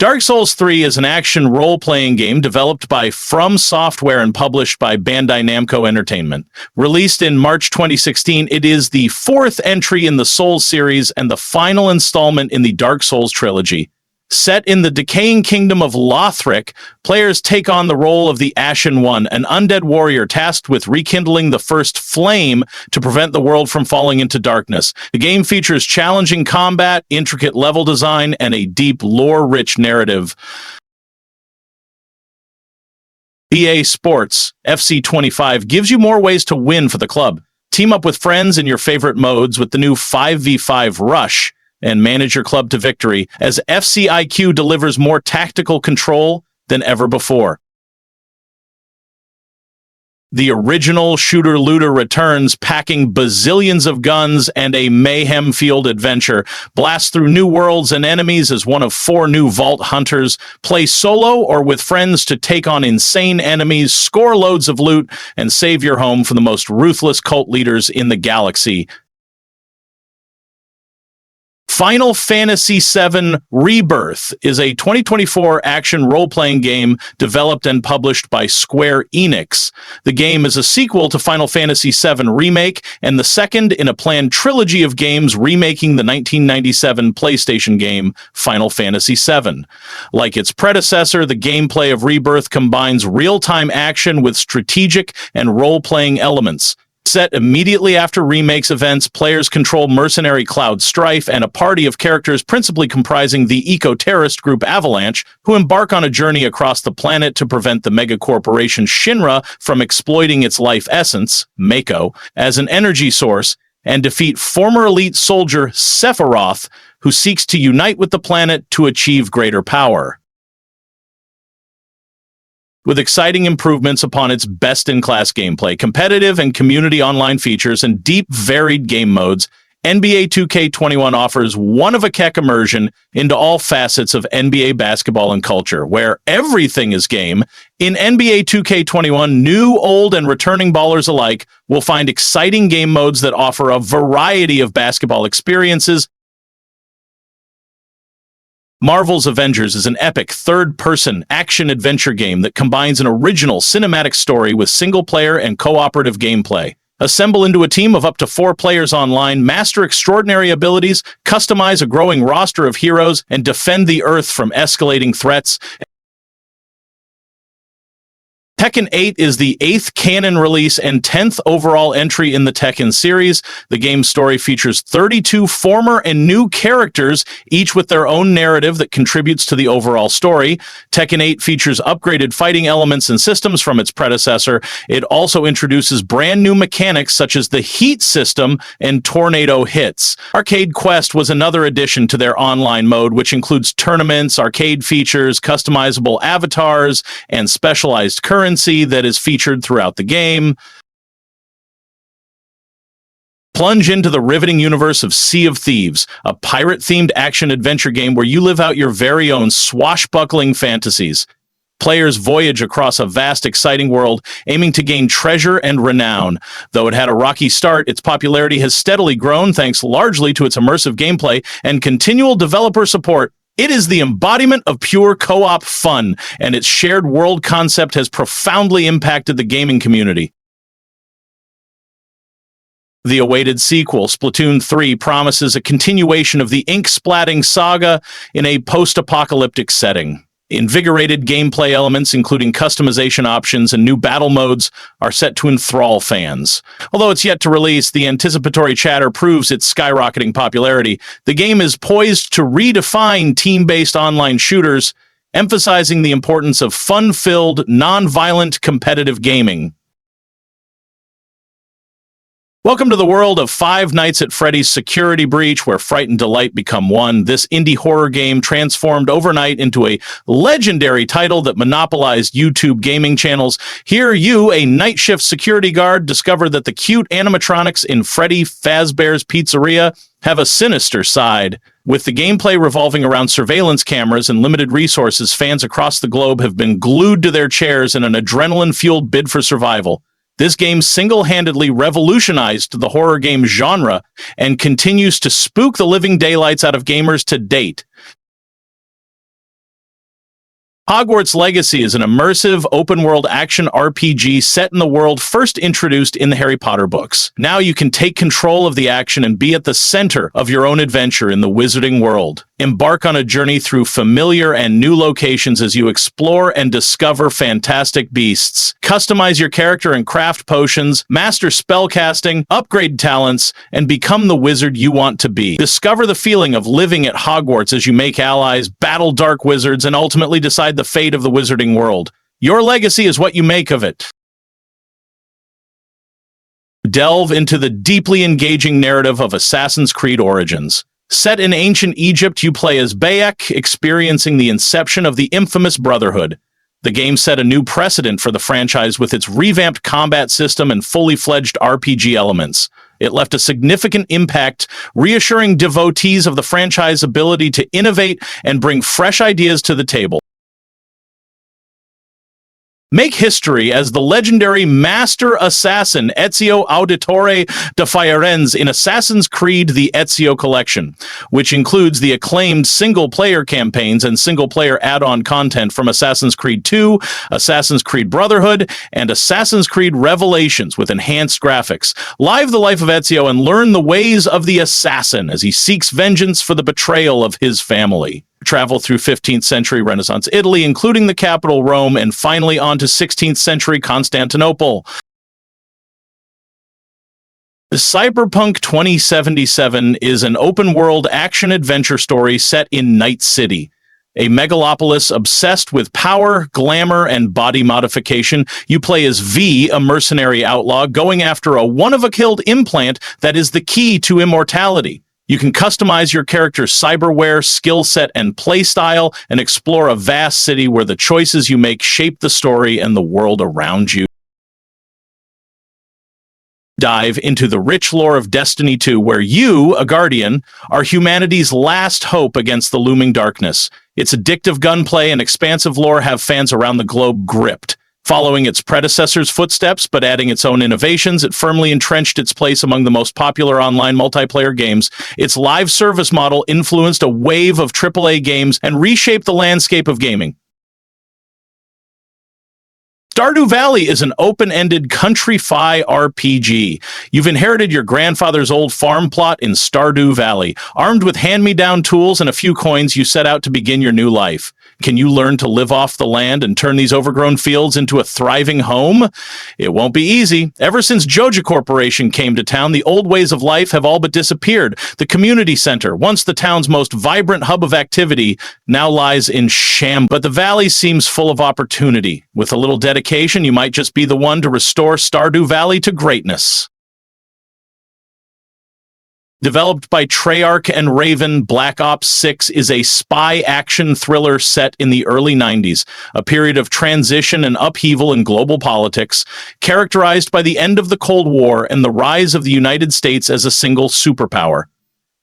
Dark Souls 3 is an action role-playing game developed by From Software and published by Bandai Namco Entertainment. Released in March 2016, it is the fourth entry in the Souls series and the final installment in the Dark Souls trilogy. Set in the decaying kingdom of Lothric, players take on the role of the Ashen One, an undead warrior tasked with rekindling the first flame to prevent the world from falling into darkness. The game features challenging combat, intricate level design, and a deep, lore-rich narrative. EA Sports FC25 gives you more ways to win for the club. Team up with friends in your favorite modes with the new 5v5 Rush, and manage your club to victory as FCIQ delivers more tactical control than ever before. The original shooter-looter returns, packing bazillions of guns and a mayhem-fueled adventure. Blast through new worlds and enemies as one of 4 new Vault Hunters. Play solo or with friends to take on insane enemies, score loads of loot, and save your home from the most ruthless cult leaders in the galaxy. Final Fantasy VII Rebirth is a 2024 action role-playing game developed and published by Square Enix. The game is a sequel to Final Fantasy VII Remake and the second in a planned trilogy of games remaking the 1997 PlayStation game Final Fantasy VII. Like its predecessor, the gameplay of Rebirth combines real-time action with strategic and role-playing elements. Set immediately after Remake's events, players control mercenary Cloud Strife and a party of characters principally comprising the eco-terrorist group Avalanche, who embark on a journey across the planet to prevent the megacorporation Shinra from exploiting its life essence, Mako, as an energy source, and defeat former elite soldier Sephiroth, who seeks to unite with the planet to achieve greater power. With exciting improvements upon its best-in-class gameplay, competitive and community online features, and deep, varied game modes, NBA 2K21 offers one-of-a-kind immersion into all facets of NBA basketball and culture, where everything is game. In NBA 2K21, new, old, and returning ballers alike will find exciting game modes that offer a variety of basketball experiences. Marvel's Avengers is an epic third-person action-adventure game that combines an original cinematic story with single-player and cooperative gameplay. Assemble into a team of up to 4 players online, master extraordinary abilities, customize a growing roster of heroes, and defend the Earth from escalating threats. Tekken 8 is the 8th canon release and 10th overall entry in the Tekken series. The game's story features 32 former and new characters, each with their own narrative that contributes to the overall story. Tekken 8 features upgraded fighting elements and systems from its predecessor. It also introduces brand new mechanics such as the heat system and tornado hits. Arcade Quest was another addition to their online mode, which includes tournaments, arcade features, customizable avatars, and specialized currency that is featured throughout the game. Plunge into the riveting universe of Sea of Thieves, a pirate-themed action-adventure game where you live out your very own swashbuckling fantasies. Players voyage across a vast, exciting world, aiming to gain treasure and renown. Though it had a rocky start, its popularity has steadily grown thanks largely to its immersive gameplay and continual developer support. It is the embodiment of pure co-op fun, and its shared world concept has profoundly impacted the gaming community. The awaited sequel, Splatoon 3, promises a continuation of the ink-splatting saga in a post-apocalyptic setting. Invigorated gameplay elements, including customization options and new battle modes, are set to enthrall fans. Although it's yet to release, the anticipatory chatter proves its skyrocketing popularity. The game is poised to redefine team-based online shooters, emphasizing the importance of fun-filled, non-violent competitive gaming. Welcome to the world of Five Nights at Freddy's Security Breach, where fright and delight become one. This indie horror game transformed overnight into a legendary title that monopolized YouTube gaming channels. Here, you, a night shift security guard, discover that the cute animatronics in Freddy Fazbear's Pizzeria have a sinister side. With the gameplay revolving around surveillance cameras and limited resources, fans across the globe have been glued to their chairs in an adrenaline-fueled bid for survival. This game single-handedly revolutionized the horror game genre and continues to spook the living daylights out of gamers to date. Hogwarts Legacy is an immersive, open-world action RPG set in the world first introduced in the Harry Potter books. Now you can take control of the action and be at the center of your own adventure in the wizarding world. Embark on a journey through familiar and new locations as you explore and discover fantastic beasts. Customize your character and craft potions, master spellcasting, upgrade talents, and become the wizard you want to be. Discover the feeling of living at Hogwarts as you make allies, battle dark wizards, and ultimately decide the fate of the wizarding world. Your legacy is what you make of it. Delve into the deeply engaging narrative of Assassin's Creed Origins. Set in ancient Egypt, you play as Bayek, experiencing the inception of the infamous Brotherhood. The game set a new precedent for the franchise with its revamped combat system and fully fledged RPG elements. It left a significant impact, reassuring devotees of the franchise's ability to innovate and bring fresh ideas to the table. Make history as the legendary Master Assassin Ezio Auditore da Firenze in Assassin's Creed The Ezio Collection, which includes the acclaimed single-player campaigns and single-player add-on content from Assassin's Creed 2, Assassin's Creed Brotherhood, and Assassin's Creed Revelations with enhanced graphics. Live the life of Ezio and learn the ways of the assassin as he seeks vengeance for the betrayal of his family. Travel through 15th century Renaissance Italy, including the capital Rome, and finally on to 16th century Constantinople. Cyberpunk 2077 is an open-world action-adventure story set in Night City, a megalopolis obsessed with power, glamour, and body modification. You play as V, a mercenary outlaw, going after a one-of-a-kind implant that is the key to immortality. You can customize your character's cyberware, skill set, and playstyle, and explore a vast city where the choices you make shape the story and the world around you. Dive into the rich lore of Destiny 2, where you, a Guardian, are humanity's last hope against the looming darkness. Its addictive gunplay and expansive lore have fans around the globe gripped. Following its predecessor's footsteps, but adding its own innovations, it firmly entrenched its place among the most popular online multiplayer games. Its live service model influenced a wave of AAA games and reshaped the landscape of gaming. Stardew Valley is an open-ended country-fi RPG. You've inherited your grandfather's old farm plot in Stardew Valley. Armed with hand-me-down tools and a few coins, you set out to begin your new life. Can you learn to live off the land and turn these overgrown fields into a thriving home? It won't be easy. Ever since Joja Corporation came to town, the old ways of life have all but disappeared. The community center, once the town's most vibrant hub of activity, now lies in shambles. But the valley seems full of opportunity. With a little dedication, you might just be the one to restore Stardew Valley to greatness. Developed by Treyarch and Raven, Black Ops 6 is a spy action thriller set in the early 90s, a period of transition and upheaval in global politics, characterized by the end of the Cold War and the rise of the United States as a single superpower.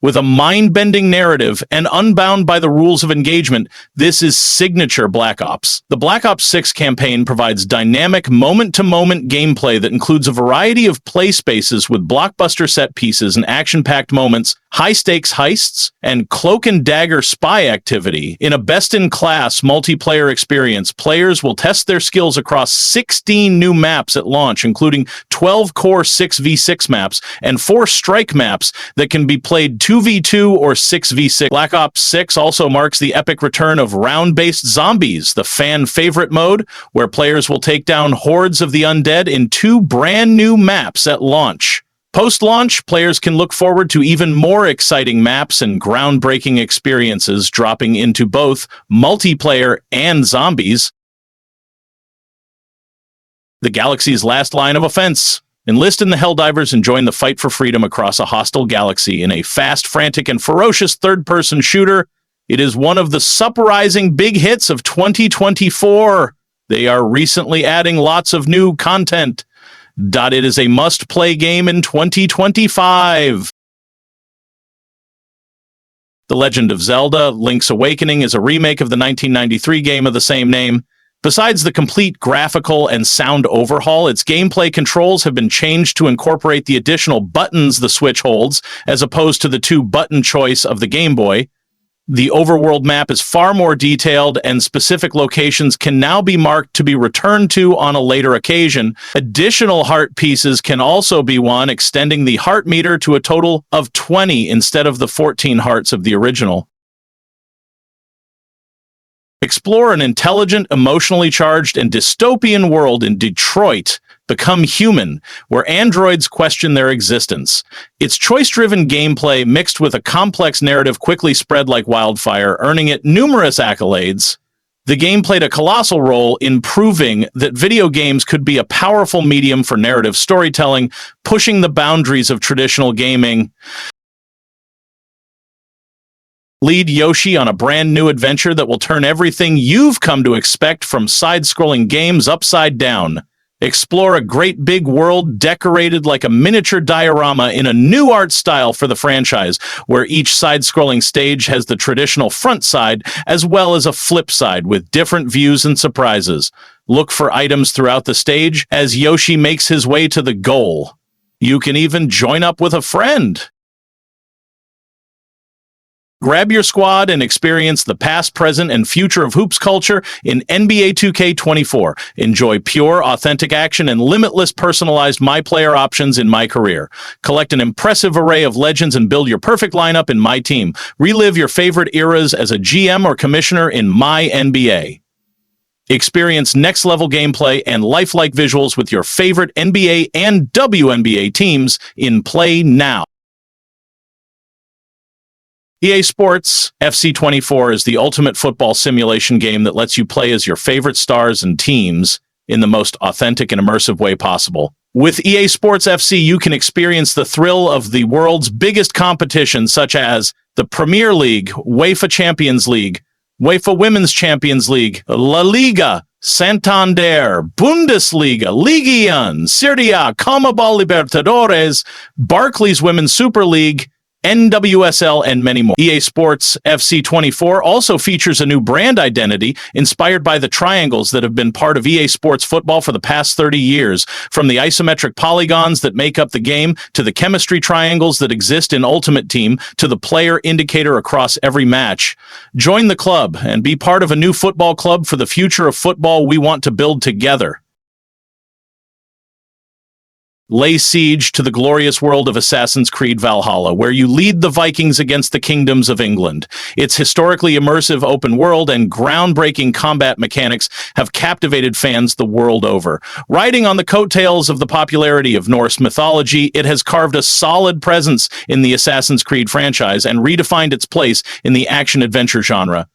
With a mind-bending narrative and unbound by the rules of engagement, this is signature Black Ops. The Black Ops 6 campaign provides dynamic, moment-to-moment gameplay that includes a variety of play spaces with blockbuster set pieces and action-packed moments, high-stakes heists, and cloak-and-dagger spy activity. In a best-in-class multiplayer experience, players will test their skills across 16 new maps at launch, including 12 core 6v6 maps and 4 strike maps that can be played 2v2 or 6v6. Black Ops 6 also marks the epic return of round-based zombies, the fan-favorite mode, where players will take down hordes of the undead in 2 brand-new maps at launch. Post-launch, players can look forward to even more exciting maps and groundbreaking experiences dropping into both multiplayer and zombies. The galaxy's last line of offense. Enlist in the Helldivers and join the fight for freedom across a hostile galaxy in a fast, frantic, and ferocious third-person shooter. It is one of the surprising big hits of 2024. They are recently adding lots of new content. It is a must-play game in 2025. The Legend of Zelda: Link's Awakening is a remake of the 1993 game of the same name. Besides the complete graphical and sound overhaul, its gameplay controls have been changed to incorporate the additional buttons the Switch holds, as opposed to the 2-button choice of the Game Boy. The overworld map is far more detailed, and specific locations can now be marked to be returned to on a later occasion. Additional heart pieces can also be won, extending the heart meter to a total of 20 instead of the 14 hearts of the original. Explore an intelligent, emotionally charged, and dystopian world in Detroit, Become Human, where androids question their existence. Its choice-driven gameplay mixed with a complex narrative quickly spread like wildfire, earning it numerous accolades. The game played a colossal role in proving that video games could be a powerful medium for narrative storytelling, pushing the boundaries of traditional gaming. Lead Yoshi on a brand new adventure that will turn everything you've come to expect from side-scrolling games upside down. Explore a great big world decorated like a miniature diorama in a new art style for the franchise, where each side-scrolling stage has the traditional front side as well as a flip side with different views and surprises. Look for items throughout the stage as Yoshi makes his way to the goal. You can even join up with a friend. Grab your squad and experience the past, present, and future of hoops culture in NBA 2K24. Enjoy pure, authentic action and limitless personalized My Player options in My Career. Collect an impressive array of legends and build your perfect lineup in My Team. Relive your favorite eras as a GM or commissioner in My NBA. Experience next-level gameplay and lifelike visuals with your favorite NBA and WNBA teams in Play Now. EA Sports FC24 is the ultimate football simulation game that lets you play as your favorite stars and teams in the most authentic and immersive way possible. With EA Sports FC, you can experience the thrill of the world's biggest competitions, such as the Premier League, UEFA Champions League, UEFA Women's Champions League, La Liga, Santander, Bundesliga, Ligue 1, Serie A, Comebol Libertadores, Barclays Women's Super League, NWSL, and many more. EA Sports FC24 also features a new brand identity inspired by the triangles that have been part of EA Sports football for the past 30 years, from the isometric polygons that make up the game, to the chemistry triangles that exist in Ultimate Team, to the player indicator across every match. Join the club and be part of a new football club for the future of football we want to build together. Lay siege to the glorious world of Assassin's Creed Valhalla, where you lead the Vikings against the kingdoms of England. Its historically immersive open world and groundbreaking combat mechanics have captivated fans the world over. Riding on the coattails of the popularity of Norse mythology, it has carved a solid presence in the Assassin's Creed franchise and redefined its place in the action-adventure genre.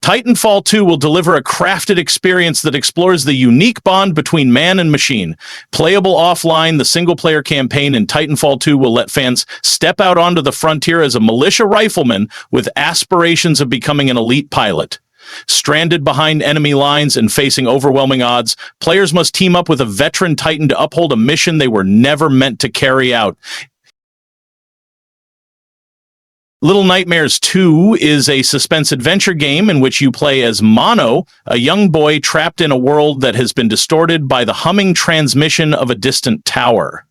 Titanfall 2 will deliver a crafted experience that explores the unique bond between man and machine. Playable offline, the single-player campaign in Titanfall 2 will let fans step out onto the frontier as a militia rifleman with aspirations of becoming an elite pilot. Stranded behind enemy lines and facing overwhelming odds, players must team up with a veteran Titan to uphold a mission they were never meant to carry out. Little Nightmares 2 is a suspense-adventure game in which you play as Mono, a young boy trapped in a world that has been distorted by the humming transmission of a distant tower.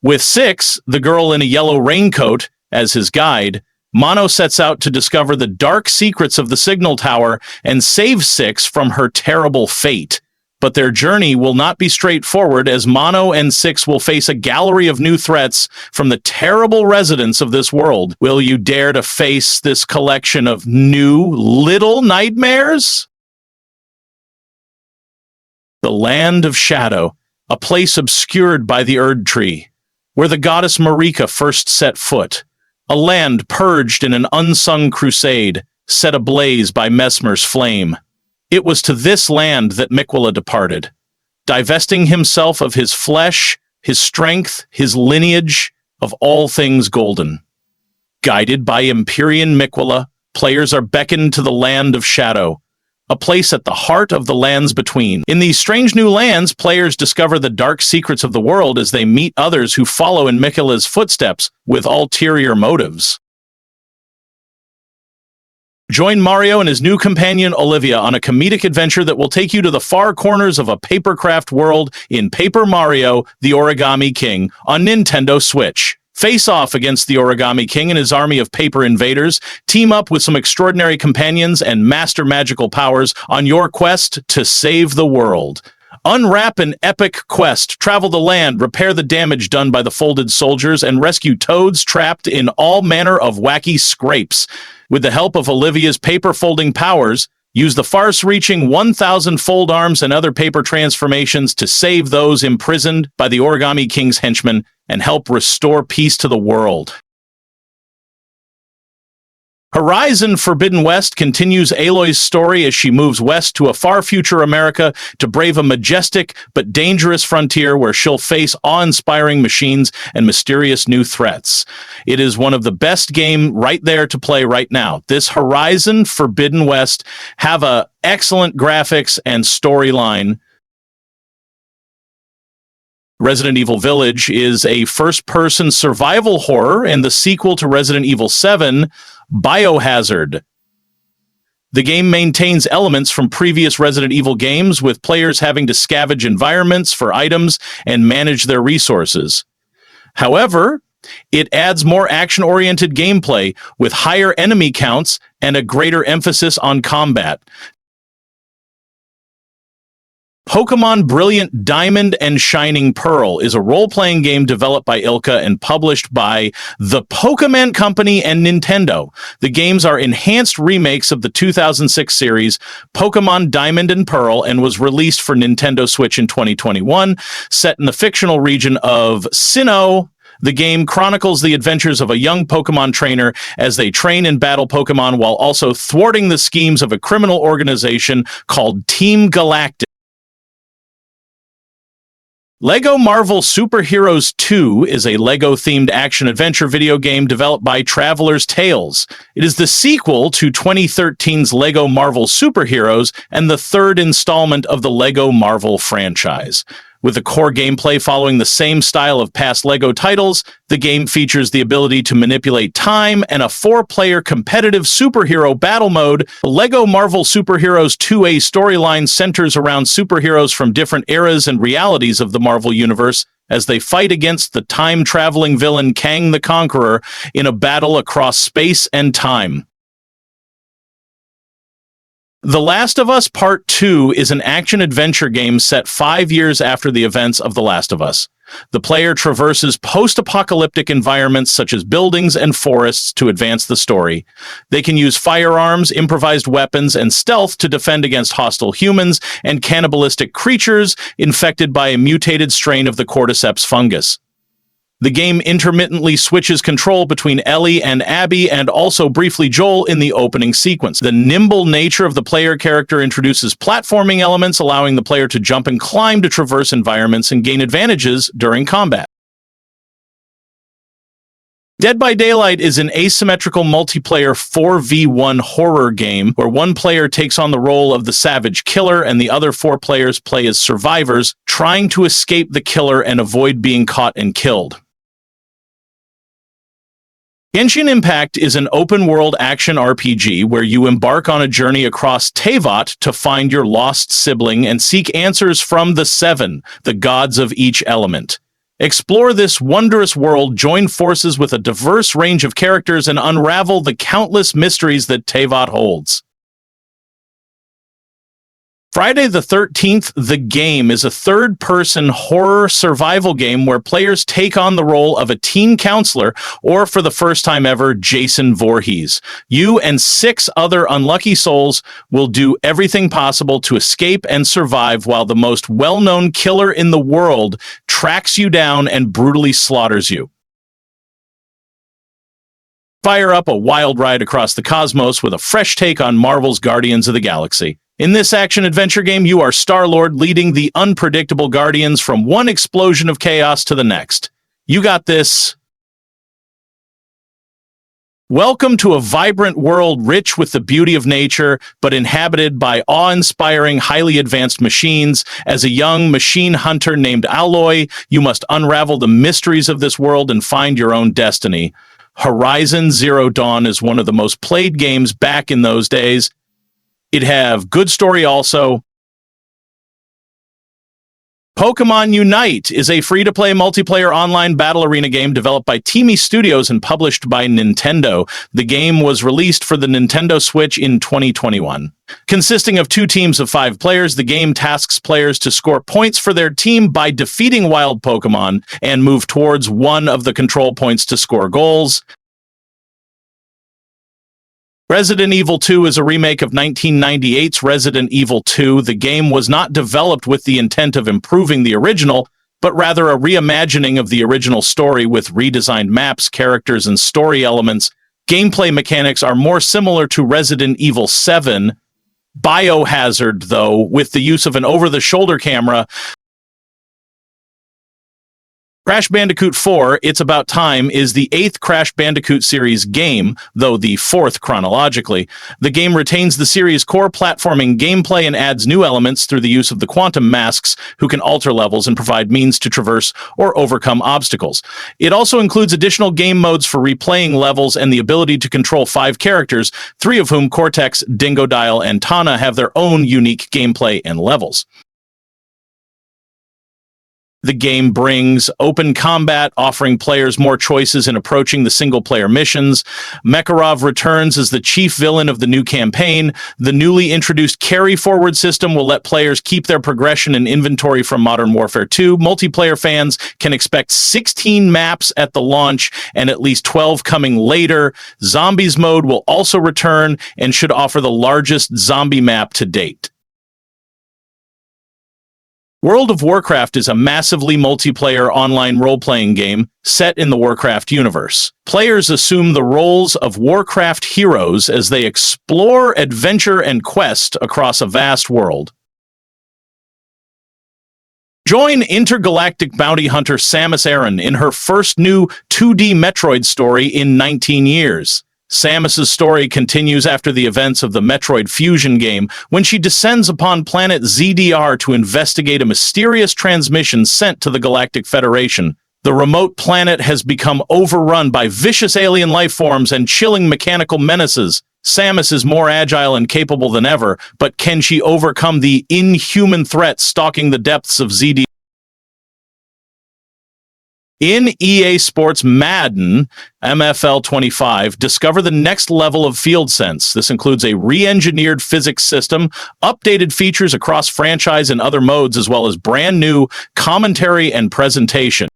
With Six, the girl in a yellow raincoat, as his guide, Mono sets out to discover the dark secrets of the signal tower and save Six from her terrible fate. But their journey will not be straightforward, as Mono and Six will face a gallery of new threats from the terrible residents of this world. Will you dare to face this collection of new little nightmares? The Land of Shadow, a place obscured by the Erdtree, where the goddess Marika first set foot. A land purged in an unsung crusade, set ablaze by Messmer's flame. It was to this land that Miquella departed, divesting himself of his flesh, his strength, his lineage, of all things golden. Guided by Empyrean Miquella, players are beckoned to the Land of Shadow, a place at the heart of the lands between. In these strange new lands, players discover the dark secrets of the world as they meet others who follow in Miquella's footsteps with ulterior motives. Join Mario and his new companion Olivia on a comedic adventure that will take you to the far corners of a papercraft world in Paper Mario: The Origami King on Nintendo Switch. Face off against the Origami King and his army of paper invaders. Team up with some extraordinary companions and master magical powers on your quest to save the world. Unwrap an epic quest, travel the land, repair the damage done by the folded soldiers, and rescue toads trapped in all manner of wacky scrapes. With the help of Olivia's paper-folding powers, use the farce-reaching 1,000 fold arms and other paper transformations to save those imprisoned by the Origami King's henchmen and help restore peace to the world. Horizon Forbidden West continues Aloy's story as she moves west to a far future America to brave a majestic but dangerous frontier where she'll face awe-inspiring machines and mysterious new threats. It is one of the best games right there to play right now. This Horizon Forbidden West have a excellent graphics and storyline. Resident Evil Village is a first-person survival horror and the sequel to Resident Evil 7, Biohazard. The game maintains elements from previous Resident Evil games, with players having to scavenge environments for items and manage their resources. However, it adds more action-oriented gameplay with higher enemy counts and a greater emphasis on combat. Pokémon Brilliant Diamond and Shining Pearl is a role-playing game developed by Ilka and published by the Pokémon Company and Nintendo. The games are enhanced remakes of the 2006 series Pokémon Diamond and Pearl and was released for Nintendo Switch in 2021. Set in the fictional region of Sinnoh, the game chronicles the adventures of a young Pokémon trainer as they train and battle Pokémon while also thwarting the schemes of a criminal organization called Team Galactic. LEGO Marvel Super Heroes 2 is a LEGO-themed action-adventure video game developed by Traveler's Tales. It is the sequel to 2013's LEGO Marvel Super Heroes and the third installment of the LEGO Marvel franchise. With the core gameplay following the same style of past LEGO titles, the game features the ability to manipulate time and a 4-player competitive superhero battle mode. The LEGO Marvel Super Heroes 2A storyline centers around superheroes from different eras and realities of the Marvel Universe as they fight against the time-traveling villain Kang the Conqueror in a battle across space and time. The Last of Us Part-2 is an action-adventure game set 5 years after the events of The Last of Us. The player traverses post-apocalyptic environments such as buildings and forests to advance the story. They can use firearms, improvised weapons, and stealth to defend against hostile humans and cannibalistic creatures infected by a mutated strain of the cordyceps fungus. The game intermittently switches control between Ellie and Abby and also briefly Joel in the opening sequence. The nimble nature of the player character introduces platforming elements, allowing the player to jump and climb to traverse environments and gain advantages during combat. Dead by Daylight is an asymmetrical multiplayer 4v1 horror game where one player takes on the role of the savage killer and the other 4 players play as survivors, trying to escape the killer and avoid being caught and killed. Genshin Impact is an open-world action RPG where you embark on a journey across Teyvat to find your lost sibling and seek answers from the Seven, the gods of each element. Explore this wondrous world, join forces with a diverse range of characters, and unravel the countless mysteries that Teyvat holds. Friday the 13th, The Game is a third-person horror survival game where players take on the role of a teen counselor, or for the first time ever, Jason Voorhees. You and 6 other unlucky souls will do everything possible to escape and survive while the most well-known killer in the world tracks you down and brutally slaughters you. Fire up a wild ride across the cosmos with a fresh take on Marvel's Guardians of the Galaxy. In this action-adventure game, you are Star-Lord leading the unpredictable Guardians from one explosion of chaos to the next. You got this. Welcome to a vibrant world rich with the beauty of nature, but inhabited by awe-inspiring, highly advanced machines. As a young machine hunter named Aloy, you must unravel the mysteries of this world and find your own destiny. Horizon Zero Dawn is one of the most played games back in those days. It have good story also. Pokemon Unite is a free-to-play multiplayer online battle arena game developed by Teamy Studios and published by Nintendo. The game was released for the Nintendo Switch in 2021. Consisting of 2 teams of 5 players, the game tasks players to score points for their team by defeating wild Pokemon and move towards one of the control points to score goals. Resident Evil 2 is a remake of 1998's Resident Evil 2. The game was not developed with the intent of improving the original, but rather a reimagining of the original story with redesigned maps, characters, and story elements. Gameplay mechanics are more similar to Resident Evil 7. Biohazard, though, with the use of an over-the-shoulder camera. Crash Bandicoot 4, It's About Time, is the 8th Crash Bandicoot series game, though the 4th chronologically. The game retains the series' core platforming gameplay and adds new elements through the use of the quantum masks, who can alter levels and provide means to traverse or overcome obstacles. It also includes additional game modes for replaying levels and the ability to control 5 characters, 3 of whom, Cortex, Dingodile, and Tana, have their own unique gameplay and levels. The game brings open combat, offering players more choices in approaching the single-player missions. Makarov returns as the chief villain of the new campaign. The newly introduced carry-forward system will let players keep their progression and inventory from Modern Warfare 2. Multiplayer fans can expect 16 maps at the launch and at least 12 coming later. Zombies mode will also return and should offer the largest zombie map to date. World of Warcraft is a massively multiplayer online role-playing game set in the Warcraft universe. Players assume the roles of Warcraft heroes as they explore, adventure, and quest across a vast world. Join intergalactic bounty hunter Samus Aran in her first new 2D Metroid story in 19 years. Samus's story continues after the events of the Metroid Fusion game, when she descends upon planet ZDR to investigate a mysterious transmission sent to the Galactic Federation. The remote planet has become overrun by vicious alien life forms and chilling mechanical menaces. Samus is more agile and capable than ever, but can she overcome the inhuman threat stalking the depths of ZDR? In EA Sports Madden NFL 25, discover the next level of field sense. This includes a re-engineered physics system, updated features across franchise and other modes, as well as brand new commentary and presentation.